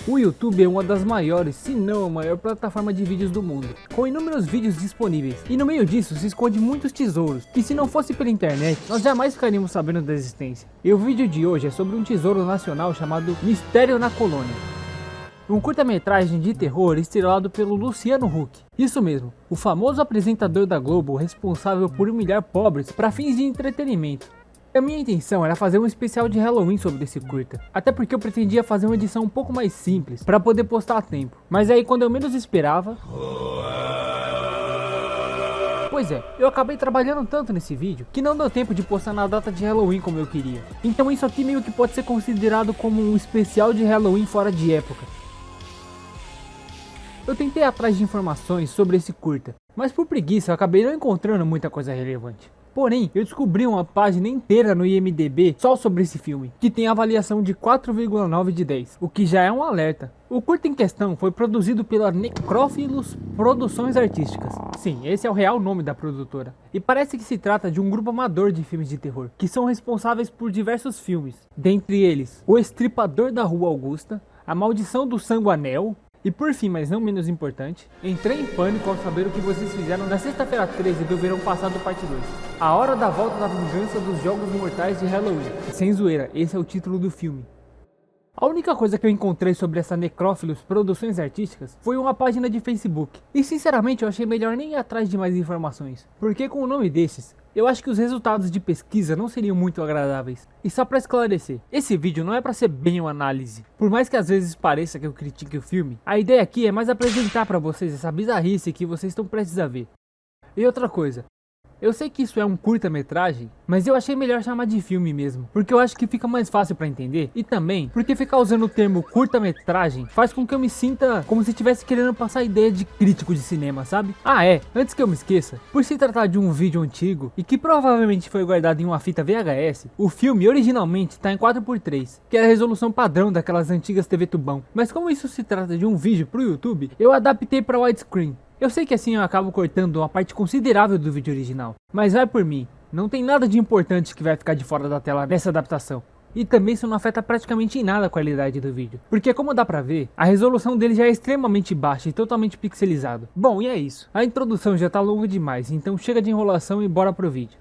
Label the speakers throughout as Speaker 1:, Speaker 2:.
Speaker 1: O YouTube é uma das maiores, se não a maior plataforma de vídeos do mundo, com inúmeros vídeos disponíveis, e no meio disso se esconde muitos tesouros, que se não fosse pela internet, nós jamais ficaríamos sabendo da existência. E o vídeo de hoje é sobre um tesouro nacional chamado Mistério na Colônia. Um curta-metragem de terror estrelado pelo Luciano Huck. Isso mesmo, o famoso apresentador da Globo responsável por humilhar pobres para fins de entretenimento. A minha intenção era fazer um especial de Halloween sobre esse curta, até porque eu pretendia fazer uma edição um pouco mais simples, para poder postar a tempo. Mas aí quando eu menos esperava... Pois é, eu acabei trabalhando tanto nesse vídeo, que não deu tempo de postar na data de Halloween como eu queria. Então isso aqui meio que pode ser considerado como um especial de Halloween fora de época. Eu tentei ir atrás de informações sobre esse curta, mas por preguiça eu acabei não encontrando muita coisa relevante. Porém, eu descobri uma página inteira no IMDb só sobre esse filme, que tem avaliação de 4,9 de 10, o que já é um alerta. O curta em questão foi produzido pela Necrófilos Produções Artísticas. Sim, esse é o real nome da produtora. E parece que se trata de um grupo amador de filmes de terror, que são responsáveis por diversos filmes. Dentre eles, O Estripador da Rua Augusta, A Maldição do Sanguanel, e por fim, mas não menos importante, entrei em pânico ao saber o que vocês fizeram na sexta-feira 13 do verão passado, parte 2. A hora da volta da vingança dos Jogos Mortais de Halloween. Sem zoeira, esse é o título do filme. A única coisa que eu encontrei sobre essa Necrófilos Produções Artísticas foi uma página de Facebook. E sinceramente eu achei melhor nem ir atrás de mais informações, porque com o nome desses, eu acho que os resultados de pesquisa não seriam muito agradáveis. E só pra esclarecer, esse vídeo não é pra ser bem uma análise. Por mais que às vezes pareça que eu critique o filme, a ideia aqui é mais apresentar pra vocês essa bizarrice que vocês estão prestes a ver. E outra coisa, eu sei que isso é um curta-metragem, mas eu achei melhor chamar de filme mesmo, porque eu acho que fica mais fácil pra entender, e também porque ficar usando o termo curta-metragem faz com que eu me sinta como se estivesse querendo passar a ideia de crítico de cinema, sabe? Ah é, antes que eu me esqueça, por se tratar de um vídeo antigo, e que provavelmente foi guardado em uma fita VHS, o filme originalmente está em 4:3, que é a resolução padrão daquelas antigas TV tubão, mas como isso se trata de um vídeo pro YouTube, eu adaptei para widescreen. Eu sei que assim eu acabo cortando uma parte considerável do vídeo original, mas vai por mim, não tem nada de importante que vai ficar de fora da tela nessa adaptação. E também isso não afeta praticamente em nada a qualidade do vídeo, porque como dá pra ver, a resolução dele já é extremamente baixa e totalmente pixelizado. Bom, e é isso, a introdução já tá longa demais, então chega de enrolação e bora pro vídeo.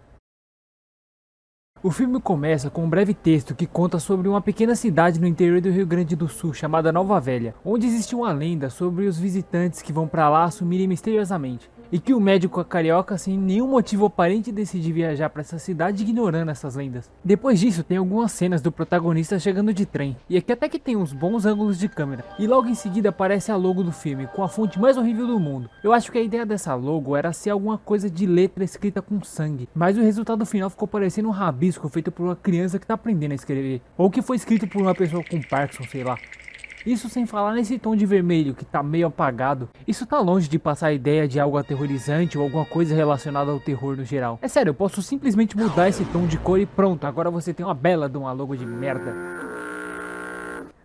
Speaker 1: O filme começa com um breve texto que conta sobre uma pequena cidade no interior do Rio Grande do Sul chamada Nova Velha, onde existe uma lenda sobre os visitantes que vão pra lá sumirem misteriosamente, e que o médico carioca sem nenhum motivo aparente decide viajar pra essa cidade ignorando essas lendas. Depois disso tem algumas cenas do protagonista chegando de trem, e aqui até que tem uns bons ângulos de câmera, e logo em seguida aparece a logo do filme, com a fonte mais horrível do mundo. Eu acho que a ideia dessa logo era ser alguma coisa de letra escrita com sangue, mas o resultado final ficou parecendo um rabisco feito por uma criança que tá aprendendo a escrever, ou que foi escrito por uma pessoa com Parkinson, sei lá. Isso sem falar nesse tom de vermelho que tá meio apagado. Isso tá longe de passar a ideia de algo aterrorizante ou alguma coisa relacionada ao terror no geral. É sério, eu posso simplesmente mudar esse tom de cor e pronto, agora você tem uma bela de uma logo de merda.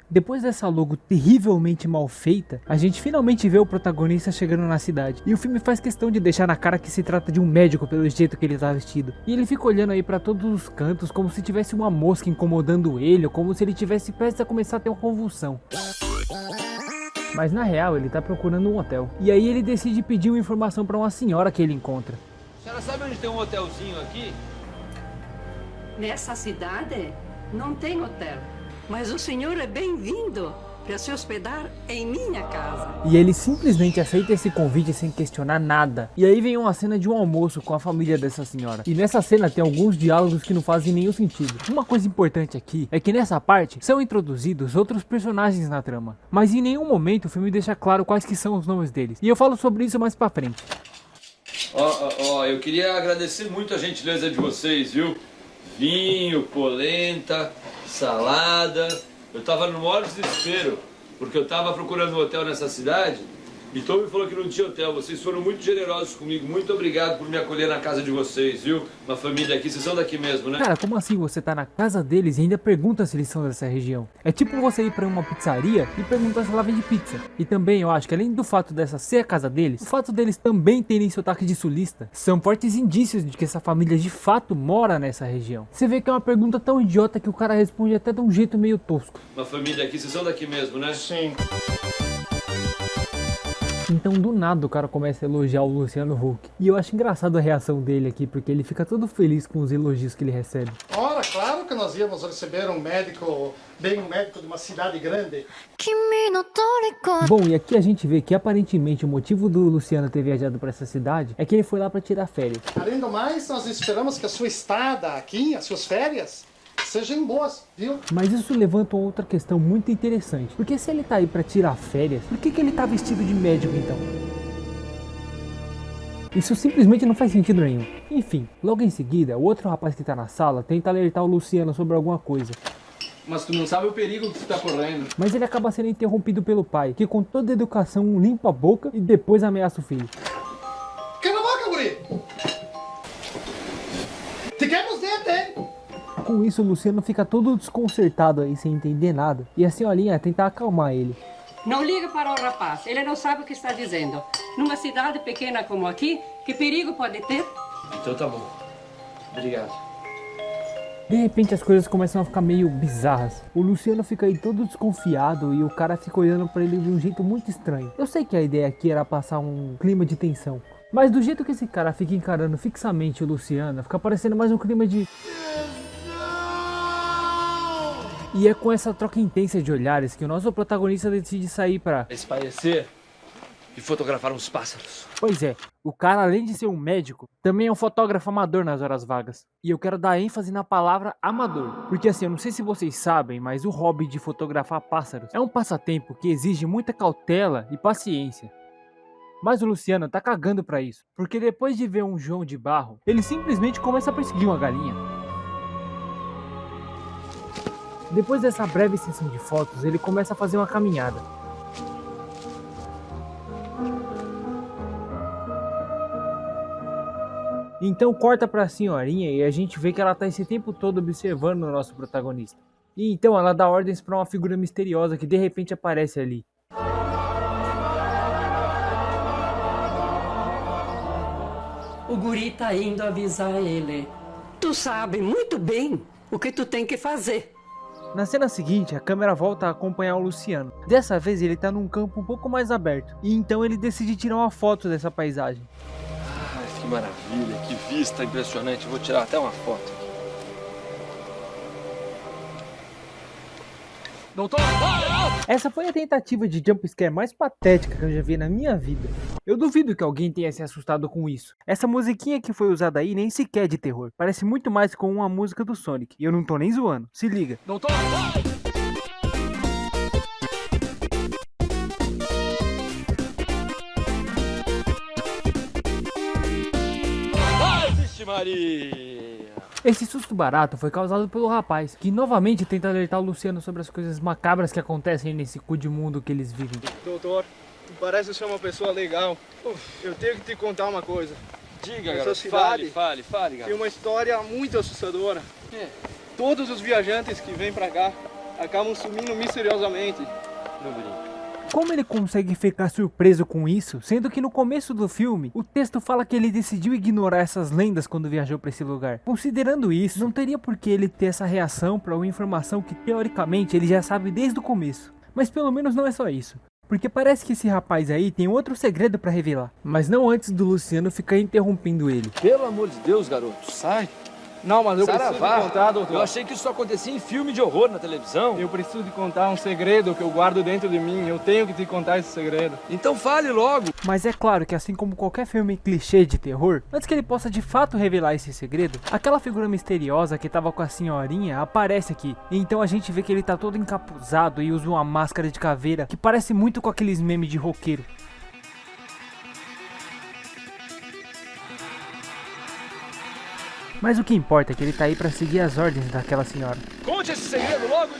Speaker 1: Depois dessa logo terrivelmente mal feita, a gente finalmente vê o protagonista chegando na cidade. E o filme faz questão de deixar na cara que se trata de um médico pelo jeito que ele tá vestido. E ele fica olhando aí pra todos os cantos como se tivesse uma mosca incomodando ele, ou como se ele tivesse prestes a começar a ter uma convulsão. Mas na real ele tá procurando um hotel. E aí ele decide pedir uma informação pra uma senhora que ele encontra.
Speaker 2: A senhora sabe onde tem um hotelzinho aqui?
Speaker 3: Nessa cidade não tem hotel. Mas o senhor é bem-vindo para se hospedar em minha casa.
Speaker 1: E ele simplesmente aceita esse convite sem questionar nada. E aí vem uma cena de um almoço com a família dessa senhora. E nessa cena tem alguns diálogos que não fazem nenhum sentido. Uma coisa importante aqui é que nessa parte são introduzidos outros personagens na trama, mas em nenhum momento o filme deixa claro quais que são os nomes deles. E eu falo sobre isso mais pra frente.
Speaker 2: Eu queria agradecer muito a gentileza de vocês, viu? Vinho, polenta, salada. Eu tava no maior desespero, porque eu tava procurando um hotel nessa cidade E Tom me falou que não tinha hotel. Vocês foram muito generosos comigo. Muito obrigado por me acolher na casa de vocês, viu? Uma família aqui. Vocês são daqui mesmo, né?
Speaker 1: Cara, como assim você tá na casa deles e ainda pergunta se eles são dessa região? É tipo você ir pra uma pizzaria e perguntar se ela vende pizza. E também eu acho que além do fato dessa ser a casa deles, o fato deles também terem sotaque de sulista são fortes indícios de que essa família de fato mora nessa região. Você vê que é uma pergunta tão idiota que o cara responde até de um jeito meio tosco.
Speaker 2: Uma família aqui. Vocês são daqui mesmo, né?
Speaker 4: Sim.
Speaker 1: Então do nada o cara começa a elogiar o Luciano Huck. E eu acho engraçado a reação dele aqui, porque ele fica todo feliz com os elogios que ele recebe.
Speaker 4: Ora, claro que nós íamos receber um médico de uma cidade grande.
Speaker 1: Bom, e aqui a gente vê que aparentemente o motivo do Luciano ter viajado para essa cidade é que ele foi lá para tirar férias.
Speaker 4: Além do mais, nós esperamos que a sua estada aqui, as suas férias, sejam boas, viu?
Speaker 1: Mas isso levanta uma outra questão muito interessante. Porque se ele tá aí pra tirar férias, por que ele tá vestido de médico então? Isso simplesmente não faz sentido nenhum. Enfim, logo em seguida, o outro rapaz que tá na sala tenta alertar o Luciano sobre alguma coisa.
Speaker 5: Mas tu não sabe o perigo que tu tá correndo.
Speaker 1: Mas ele acaba sendo interrompido pelo pai, que com toda a educação limpa a boca e depois ameaça o filho.
Speaker 4: Cala a boca, guri! Te quebra os dentes, hein?
Speaker 1: Com isso, o Luciano fica todo desconcertado aí, sem entender nada. E a senhorinha tenta acalmar ele.
Speaker 3: Não liga para o rapaz, ele não sabe o que está dizendo. Numa cidade pequena como aqui, que perigo pode ter?
Speaker 2: Então tá bom. Obrigado.
Speaker 1: De repente as coisas começam a ficar meio bizarras. O Luciano fica aí todo desconfiado e o cara fica olhando pra ele de um jeito muito estranho. Eu sei que a ideia aqui era passar um clima de tensão, mas do jeito que esse cara fica encarando fixamente o Luciano, fica parecendo mais um clima de... E é com essa troca intensa de olhares que o nosso protagonista decide sair pra...
Speaker 2: espairecer e fotografar uns pássaros.
Speaker 1: Pois é, o cara além de ser um médico, também é um fotógrafo amador nas horas vagas. E eu quero dar ênfase na palavra amador. Porque assim, eu não sei se vocês sabem, mas o hobby de fotografar pássaros é um passatempo que exige muita cautela e paciência. Mas o Luciano tá cagando pra isso. Porque depois de ver um João de barro, ele simplesmente começa a perseguir uma galinha. Depois dessa breve sessão de fotos, ele começa a fazer uma caminhada. Então corta pra senhorinha e a gente vê que ela tá esse tempo todo observando o nosso protagonista. E então ela dá ordens pra uma figura misteriosa que de repente aparece ali.
Speaker 3: O guri tá indo avisar ele. Tu sabe muito bem o que tu tem que fazer.
Speaker 1: Na cena seguinte, a câmera volta a acompanhar o Luciano. Dessa vez ele tá num campo um pouco mais aberto. E então ele decide tirar uma foto dessa paisagem.
Speaker 2: Ai, que maravilha, que vista impressionante. Vou tirar até uma foto aqui. Doutor!
Speaker 1: Essa foi a tentativa de jumpscare mais patética que eu já vi na minha vida. Eu duvido que alguém tenha se assustado com isso. Essa musiquinha que foi usada aí nem sequer é de terror. Parece muito mais com uma música do Sonic. E eu não tô nem zoando. Se liga.
Speaker 2: Doutor! Ai, vixe Maria!
Speaker 1: Esse susto barato foi causado pelo rapaz, que novamente tenta alertar o Luciano sobre as coisas macabras que acontecem nesse cu de mundo que eles vivem.
Speaker 5: Doutor, tu parece ser uma pessoa legal. Eu tenho que te contar uma coisa.
Speaker 2: Diga,
Speaker 5: Essa
Speaker 2: garoto.
Speaker 5: cidade
Speaker 2: Fale,
Speaker 5: Tem
Speaker 2: garoto.
Speaker 5: uma história muito assustadora.
Speaker 2: O quê?
Speaker 5: Todos os viajantes que vêm pra cá acabam sumindo misteriosamente.
Speaker 2: Não brinca.
Speaker 1: Como ele consegue ficar surpreso com isso, sendo que no começo do filme, o texto fala que ele decidiu ignorar essas lendas quando viajou para esse lugar. Considerando isso, não teria por que ele ter essa reação para uma informação que teoricamente ele já sabe desde o começo. Mas pelo menos não é só isso. Porque parece que esse rapaz aí tem outro segredo para revelar. Mas não antes do Luciano ficar interrompendo ele.
Speaker 2: Pelo amor de Deus, garoto, sai.
Speaker 5: Não, mas eu preciso
Speaker 2: Saravá.
Speaker 5: te contar, doutor.
Speaker 2: Eu achei que isso só acontecia em filme de horror na televisão.
Speaker 5: Eu preciso te contar um segredo que eu guardo dentro de mim. Eu tenho que te contar esse segredo.
Speaker 2: Então fale logo.
Speaker 1: Mas é claro que assim como qualquer filme clichê de terror, antes que ele possa de fato revelar esse segredo, aquela figura misteriosa que tava com a senhorinha aparece aqui. E então a gente vê que ele tá todo encapuzado e usa uma máscara de caveira que parece muito com aqueles memes de roqueiro. Mas o que importa é que ele tá aí pra seguir as ordens daquela senhora.
Speaker 2: Conte esse segredo logo.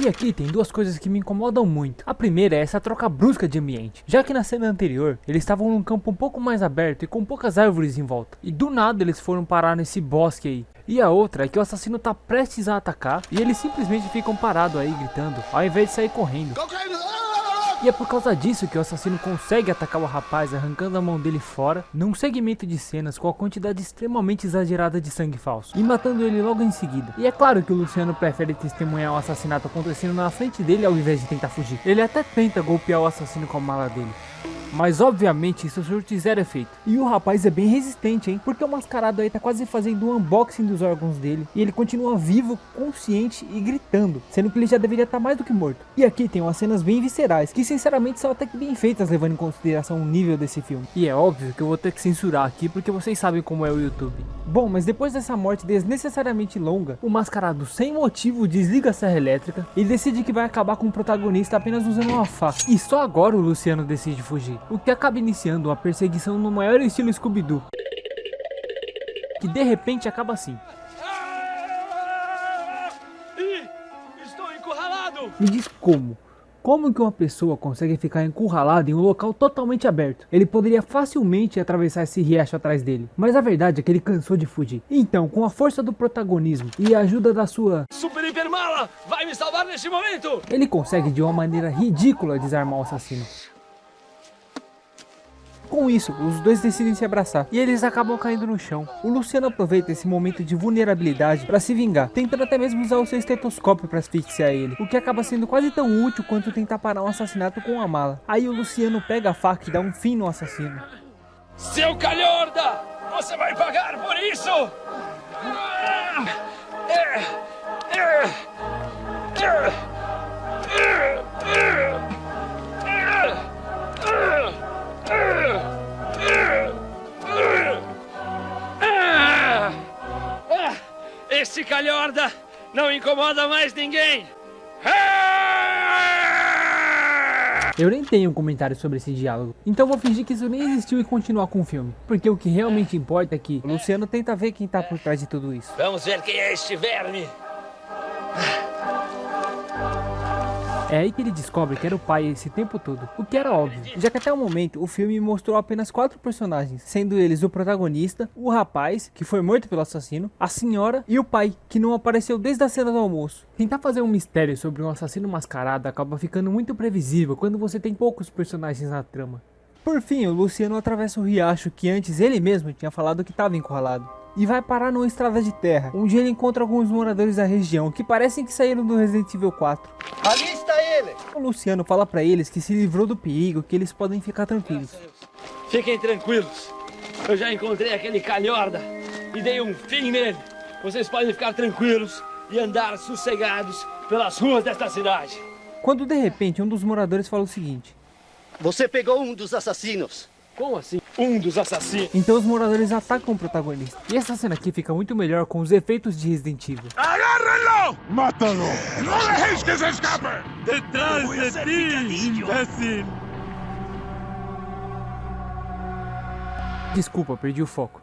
Speaker 1: E aqui tem duas coisas que me incomodam muito. A primeira é essa troca brusca de ambiente, já que na cena anterior eles estavam num campo um pouco mais aberto e com poucas árvores em volta, e do nada eles foram parar nesse bosque aí. E a outra é que o assassino tá prestes a atacar e eles simplesmente ficam parados aí gritando, ao invés de sair correndo. E é por causa disso que o assassino consegue atacar o rapaz arrancando a mão dele fora, num segmento de cenas com a quantidade extremamente exagerada de sangue falso, e matando ele logo em seguida. E é claro que o Luciano prefere testemunhar o assassinato acontecendo na frente dele ao invés de tentar fugir. Ele até tenta golpear o assassino com a mala dele, mas obviamente isso surte zero efeito. E o rapaz é bem resistente, hein? Porque o mascarado aí tá quase fazendo um unboxing dos órgãos dele e ele continua vivo, consciente e gritando, sendo que ele já deveria estar mais do que morto. E aqui tem umas cenas bem viscerais, que sinceramente são até que bem feitas levando em consideração o nível desse filme. E é óbvio que eu vou ter que censurar aqui porque vocês sabem como é o YouTube. Bom, mas depois dessa morte desnecessariamente longa, o mascarado sem motivo desliga a serra elétrica e decide que vai acabar com o protagonista apenas usando uma faca. E só agora o Luciano decide fugir, o que acaba iniciando uma perseguição no maior estilo Scooby-Doo, que de repente acaba assim.
Speaker 2: Estou encurralado!
Speaker 1: Me diz como? Como que uma pessoa consegue ficar encurralada em um local totalmente aberto? Ele poderia facilmente atravessar esse riacho atrás dele, mas a verdade é que ele cansou de fugir. Então, com a força do protagonismo e a ajuda da sua
Speaker 2: Super Hiper Mala vai me salvar neste momento!
Speaker 1: ele consegue de uma maneira ridícula desarmar o assassino. Com isso, os dois decidem se abraçar e eles acabam caindo no chão. O Luciano aproveita esse momento de vulnerabilidade para se vingar, tentando até mesmo usar o seu estetoscópio para asfixiar ele, o que acaba sendo quase tão útil quanto tentar parar um assassinato com uma mala. Aí o Luciano pega a faca e dá um fim no assassino.
Speaker 2: Seu calhorda! Você vai pagar por isso! Esse calhorda não incomoda mais ninguém!
Speaker 1: Eu nem tenho um comentário sobre esse diálogo, então vou fingir que isso nem existiu e continuar com o filme, porque o que realmente importa é que o Luciano tenta ver quem tá por trás de tudo isso.
Speaker 2: Vamos ver quem é este verme!
Speaker 1: É aí que ele descobre que era o pai esse tempo todo, o que era óbvio, já que até o momento o filme mostrou apenas 4 personagens, sendo eles o protagonista, o rapaz, que foi morto pelo assassino, a senhora e o pai, que não apareceu desde a cena do almoço. Tentar fazer um mistério sobre um assassino mascarado acaba ficando muito previsível quando você tem poucos personagens na trama. Por fim, o Luciano atravessa o riacho que antes ele mesmo tinha falado que estava encurralado, e vai parar numa estrada de terra, onde ele encontra alguns moradores da região que parecem que saíram do Resident Evil 4.
Speaker 5: Ali está ele!
Speaker 1: O Luciano fala pra eles que se livrou do perigo, que eles podem ficar tranquilos.
Speaker 2: Fiquem tranquilos, eu já encontrei aquele calhorda e dei um fim nele. Vocês podem ficar tranquilos e andar sossegados pelas ruas desta cidade.
Speaker 1: Quando de repente um dos moradores fala o seguinte:
Speaker 6: Você pegou um dos assassinos.
Speaker 2: Como assim? Um dos assassinos?
Speaker 1: então os moradores atacam o protagonista. E essa cena aqui fica muito melhor com os efeitos de Resident Evil.
Speaker 7: ¡Agárrenlo! ¡Mátalo! ¡No dejéis que se escape! ¡Detrás de ti, imbécil!
Speaker 1: Desculpa, perdi o foco.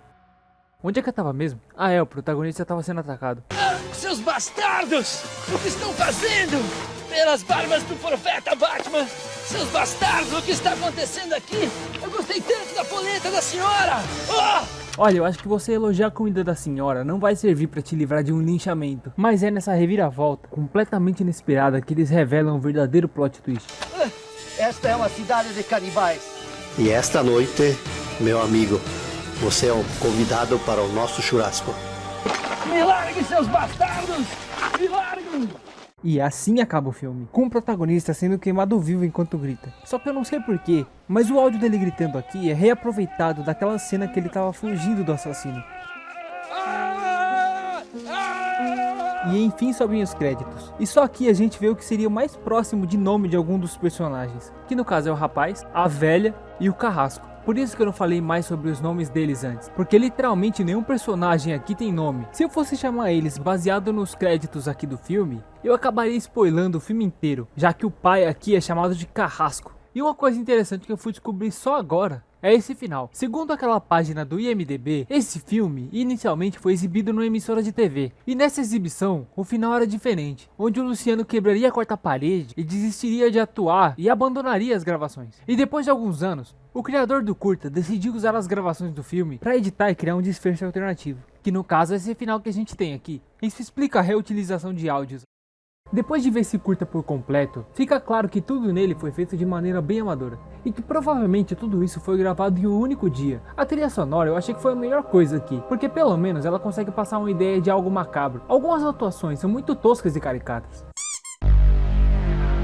Speaker 1: Onde é que eu tava mesmo? Ah é, o protagonista estava sendo atacado.
Speaker 2: Seus bastardos! O que estão fazendo? Pelas barbas do profeta Batman! Seus bastardos, o que está acontecendo aqui? Eu gostei tanto da polenta da senhora!
Speaker 1: Olha, eu acho que você elogiar a comida da senhora não vai servir pra te livrar de um linchamento. Mas é nessa reviravolta, completamente inesperada, que eles revelam um verdadeiro plot twist.
Speaker 6: Esta é uma cidade de canibais. E esta noite, meu amigo, você é um convidado para o nosso churrasco.
Speaker 2: Me larguem, seus bastardos! Me larguem!
Speaker 1: E assim acaba o filme, com o protagonista sendo queimado vivo enquanto grita. Só que eu não sei porquê, mas o áudio dele gritando aqui é reaproveitado daquela cena que ele tava fugindo do assassino. E enfim sobem os créditos. E só aqui a gente vê o que seria o mais próximo de nome de algum dos personagens, que no caso é o rapaz, a velha e o carrasco. Por isso que eu não falei mais sobre os nomes deles antes, porque literalmente nenhum personagem aqui tem nome. Se eu fosse chamar eles baseado nos créditos aqui do filme, eu acabaria spoilando o filme inteiro, já que o pai aqui é chamado de Carrasco. E uma coisa interessante que eu fui descobrir só agora é esse final. Segundo aquela página do IMDB, esse filme inicialmente foi exibido numa emissora de TV. E nessa exibição, o final era diferente, onde o Luciano quebraria a quarta parede e desistiria de atuar e abandonaria as gravações. E depois de alguns anos, o criador do curta decidiu usar as gravações do filme para editar e criar um desfecho alternativo, que no caso é esse final que a gente tem aqui. Isso explica a reutilização de áudios. Depois de ver esse curta por completo, fica claro que tudo nele foi feito de maneira bem amadora, e que provavelmente tudo isso foi gravado em um único dia. A trilha sonora eu achei que foi a melhor coisa aqui, porque pelo menos ela consegue passar uma ideia de algo macabro. Algumas atuações são muito toscas e caricatas,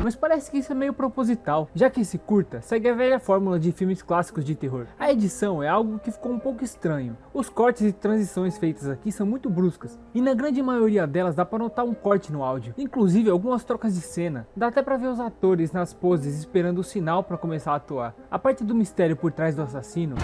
Speaker 1: mas parece que isso é meio proposital, já que esse curta segue a velha fórmula de filmes clássicos de terror. A edição é algo que ficou um pouco estranho. Os cortes e transições feitas aqui são muito bruscas, e na grande maioria delas dá pra notar um corte no áudio. Inclusive algumas trocas de cena, dá até pra ver os atores nas poses esperando o sinal pra começar a atuar. A parte do mistério por trás do assassino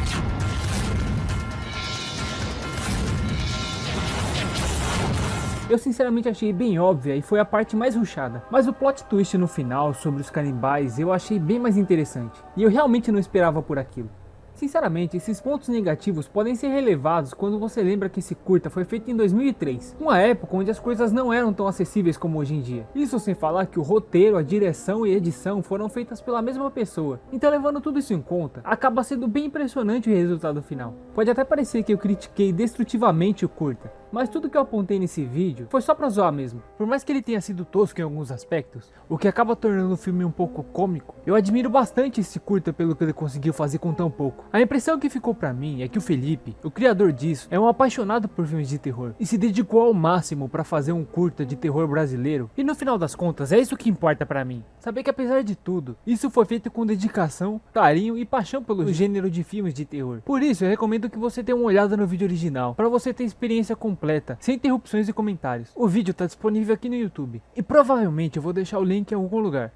Speaker 1: eu sinceramente achei bem óbvia e foi a parte mais rushada. Mas o plot twist no final sobre os canibais eu achei bem mais interessante. E eu realmente não esperava por aquilo. Sinceramente, esses pontos negativos podem ser relevados quando você lembra que esse curta foi feito em 2003, uma época onde as coisas não eram tão acessíveis como hoje em dia. Isso sem falar que o roteiro, a direção e a edição foram feitas pela mesma pessoa. Então, levando tudo isso em conta, acaba sendo bem impressionante o resultado final. Pode até parecer que eu critiquei destrutivamente o curta, mas tudo que eu apontei nesse vídeo foi só pra zoar mesmo. Por mais que ele tenha sido tosco em alguns aspectos, o que acaba tornando o filme um pouco cômico, eu admiro bastante esse curta pelo que ele conseguiu fazer com tão pouco. A impressão que ficou pra mim é que o Felipe, o criador disso, é um apaixonado por filmes de terror e se dedicou ao máximo pra fazer um curta de terror brasileiro. E no final das contas é isso que importa pra mim, saber que apesar de tudo, isso foi feito com dedicação, carinho e paixão pelo gênero de filmes de terror. Por isso eu recomendo que você dê uma olhada no vídeo original, pra você ter experiência completa, sem interrupções e comentários. O vídeo tá disponível aqui no YouTube e provavelmente eu vou deixar o link em algum lugar.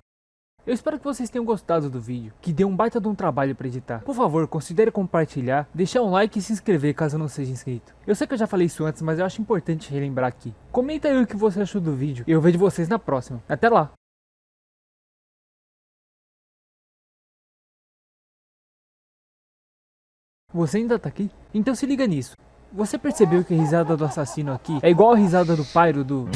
Speaker 1: Eu espero que vocês tenham gostado do vídeo, que deu um baita de um trabalho para editar. Por favor, considere compartilhar, deixar um like e se inscrever caso não seja inscrito. Eu sei que eu já falei isso antes, mas eu acho importante relembrar aqui. Comenta aí o que você achou do vídeo e eu vejo vocês na próxima. Até lá! Você ainda tá aqui? Então se liga nisso. Você percebeu que a risada do assassino aqui é igual a risada do Pyro do...